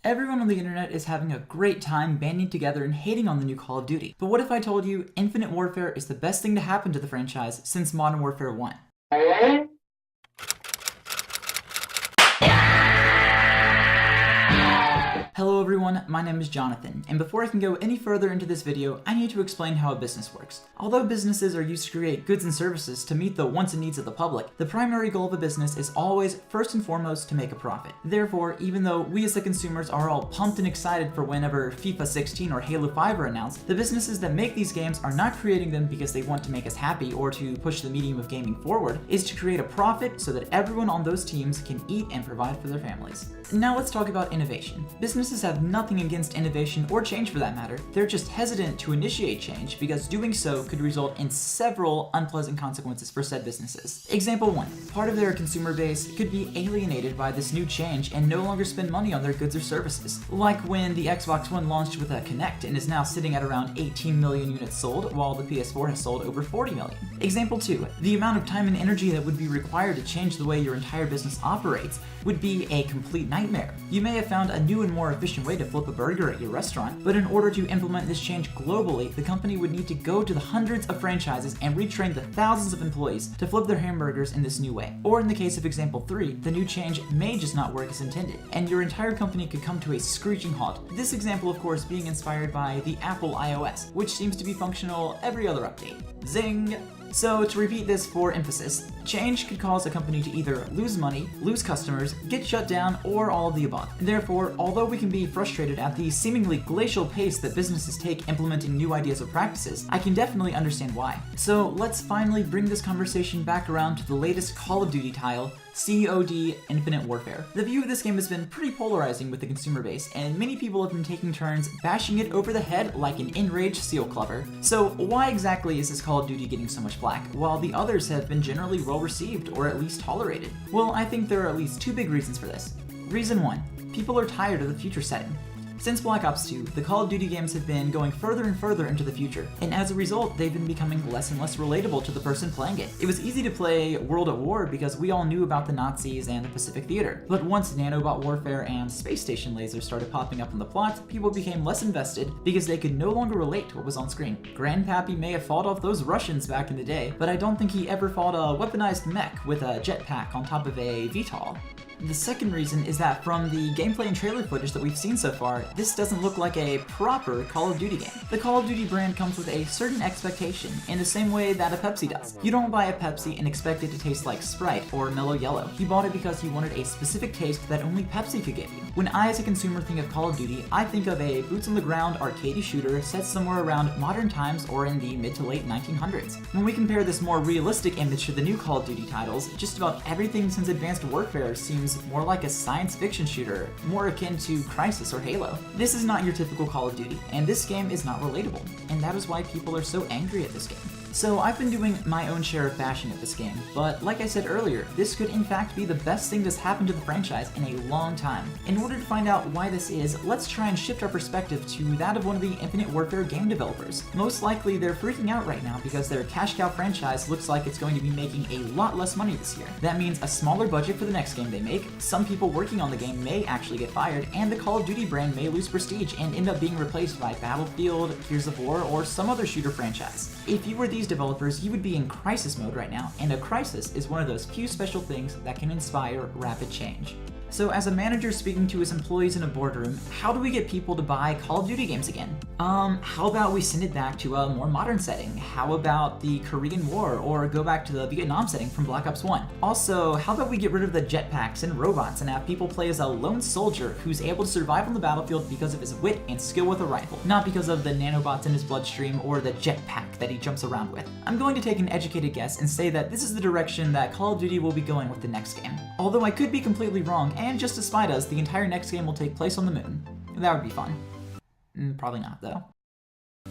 Everyone on the internet is having a great time banding together and hating on the new Call of Duty. But what if I told you Infinite Warfare is the best thing to happen to the franchise since Modern Warfare 1? Hello everyone, my name is Jonathan, and before I can go any further into this video, I need to explain how a business works. Although businesses are used to create goods and services to meet the wants and needs of the public, the primary goal of a business is always, first and foremost, to make a profit. Therefore, even though we as the consumers are all pumped and excited for whenever FIFA 16 or Halo 5 are announced, the businesses that make these games are not creating them because they want to make us happy or to push the medium of gaming forward, is to create a profit so that everyone on those teams can eat and provide for their families. Now let's talk about innovation. Businesses have nothing against innovation or change for that matter. They're just hesitant to initiate change because doing so could result in several unpleasant consequences for said businesses. Example 1. Part of their consumer base could be alienated by this new change and no longer spend money on their goods or services. Like when the Xbox One launched with a Kinect and is now sitting at around 18 million units sold, while the PS4 has sold over 40 million. Example 2. The amount of time and energy that would be required to change the way your entire business operates would be a complete nightmare. You may have found a new and more efficient way to flip a burger at your restaurant, but in order to implement this change globally, the company would need to go to the hundreds of franchises and retrain the thousands of employees to flip their hamburgers in this new way. Or in the case of example 3, the new change may just not work as intended, and your entire company could come to a screeching halt. This example, of course, being inspired by the Apple iOS, which seems to be functional every other update. Zing! So to repeat this for emphasis, change could cause a company to either lose money, lose customers, get shut down, or all of the above. Therefore, although we can be frustrated at the seemingly glacial pace that businesses take implementing new ideas or practices, I can definitely understand why. So let's finally bring this conversation back around to the latest Call of Duty title, COD Infinite Warfare. The view of this game has been pretty polarizing with the consumer base, and many people have been taking turns bashing it over the head like an enraged seal clubber. So why exactly is this Call of Duty getting so much flack, while the others have been generally well received or at least tolerated? Well, I think there are at least two big reasons for this. Reason 1. People are tired of the future setting. Since Black Ops 2, the Call of Duty games have been going further and further into the future, and as a result, they've been becoming less and less relatable to the person playing it. It was easy to play World at War because we all knew about the Nazis and the Pacific Theater, but once nanobot warfare and space station lasers started popping up in the plot, people became less invested because they could no longer relate to what was on screen. Grandpappy may have fought off those Russians back in the day, but I don't think he ever fought a weaponized mech with a jetpack on top of a VTOL. The second reason is that from the gameplay and trailer footage that we've seen so far, this doesn't look like a proper Call of Duty game. The Call of Duty brand comes with a certain expectation in the same way that a Pepsi does. You don't buy a Pepsi and expect it to taste like Sprite or Mellow Yellow. You bought it because you wanted a specific taste that only Pepsi could give you. When I as a consumer think of Call of Duty, I think of a boots-on-the-ground arcadey shooter set somewhere around modern times or in the mid to late 1900s. When we compare this more realistic image to the new Call of Duty titles, just about everything since Advanced Warfare seems more like a science fiction shooter, more akin to Crysis or Halo. This is not your typical Call of Duty, and this game is not relatable, and that is why people are so angry at this game. So I've been doing my own share of bashing at this game, but like I said earlier, this could in fact be the best thing that's happened to the franchise in a long time. In order to find out why this is, let's try and shift our perspective to that of one of the Infinite Warfare game developers. Most likely they're freaking out right now because their cash cow franchise looks like it's going to be making a lot less money this year. That means a smaller budget for the next game they make, some people working on the game may actually get fired, and the Call of Duty brand may lose prestige and end up being replaced by Battlefield, Gears of War, or some other shooter franchise. If you were these developers, you would be in crisis mode right now, and a crisis is one of those few special things that can inspire rapid change. So as a manager speaking to his employees in a boardroom, how do we get people to buy Call of Duty games again? How about we send it back to a more modern setting? How about the Korean War, or go back to the Vietnam setting from Black Ops 1? Also, how about we get rid of the jetpacks and robots and have people play as a lone soldier who's able to survive on the battlefield because of his wit and skill with a rifle, not because of the nanobots in his bloodstream or the jetpack that he jumps around with. I'm going to take an educated guess and say that this is the direction that Call of Duty will be going with the next game. Although I could be completely wrong, and just to spite us, the entire next game will take place on the moon. That would be fun. Probably not, though.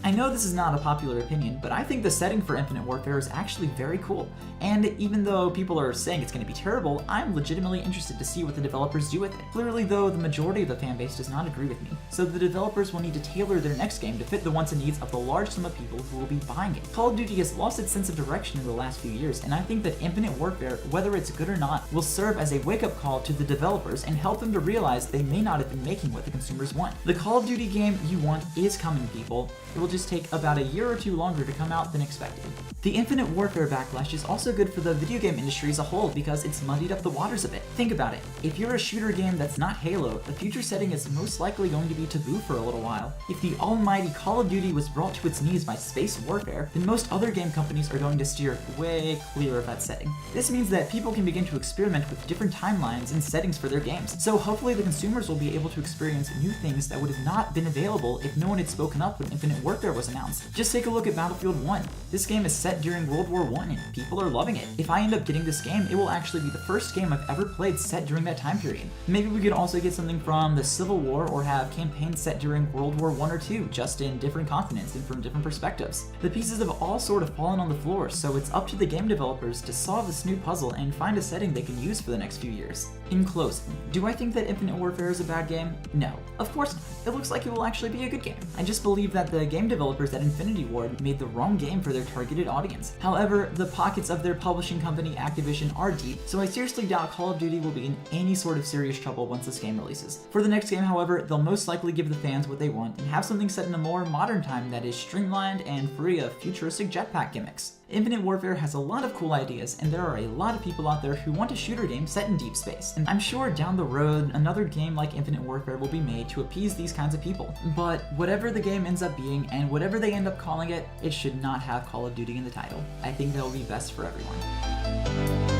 I know this is not a popular opinion, but I think the setting for Infinite Warfare is actually very cool. And even though people are saying it's going to be terrible, I'm legitimately interested to see what the developers do with it. Clearly though, the majority of the fanbase does not agree with me, so the developers will need to tailor their next game to fit the wants and needs of the large sum of people who will be buying it. Call of Duty has lost its sense of direction in the last few years, and I think that Infinite Warfare, whether it's good or not, will serve as a wake-up call to the developers and help them to realize they may not have been making what the consumers want. The Call of Duty game you want is coming, people. It will just take about a year or two longer to come out than expected. The Infinite Warfare backlash is also good for the video game industry as a whole because it's muddied up the waters a bit. Think about it. If you're a shooter game that's not Halo, the future setting is most likely going to be taboo for a little while. If the almighty Call of Duty was brought to its knees by space warfare, then most other game companies are going to steer way clear of that setting. This means that people can begin to experiment with different timelines and settings for their games. So hopefully the consumers will be able to experience new things that would have not been available if no one had spoken up when Infinite Warfare was announced. Just take a look at Battlefield 1. This game is set during World War I and people are loving it. If I end up getting this game, it will actually be the first game I've ever played set during that time period. Maybe we could also get something from the Civil War or have campaigns set during World War I or II, just in different continents and from different perspectives. The pieces have all sort of fallen on the floor, so it's up to the game developers to solve this new puzzle and find a setting they can use for the next few years. In closing, do I think that Infinite Warfare is a bad game? No, of course not. It looks like it will actually be a good game. I just believe that the game developers at Infinity Ward made the wrong game for their targeted audience. However, the pockets of their publishing company Activision are deep, so I seriously doubt Call of Duty will be in any sort of serious trouble once this game releases. For the next game, however, they'll most likely give the fans what they want and have something set in a more modern time that is streamlined and free of futuristic jetpack gimmicks. Infinite Warfare has a lot of cool ideas, and there are a lot of people out there who want a shooter game set in deep space, and I'm sure down the road, another game like Infinite Warfare will be made to appease these kinds of people. But whatever the game ends up being, and whatever they end up calling it, it should not have Call of Duty in the title. I think that'll be best for everyone.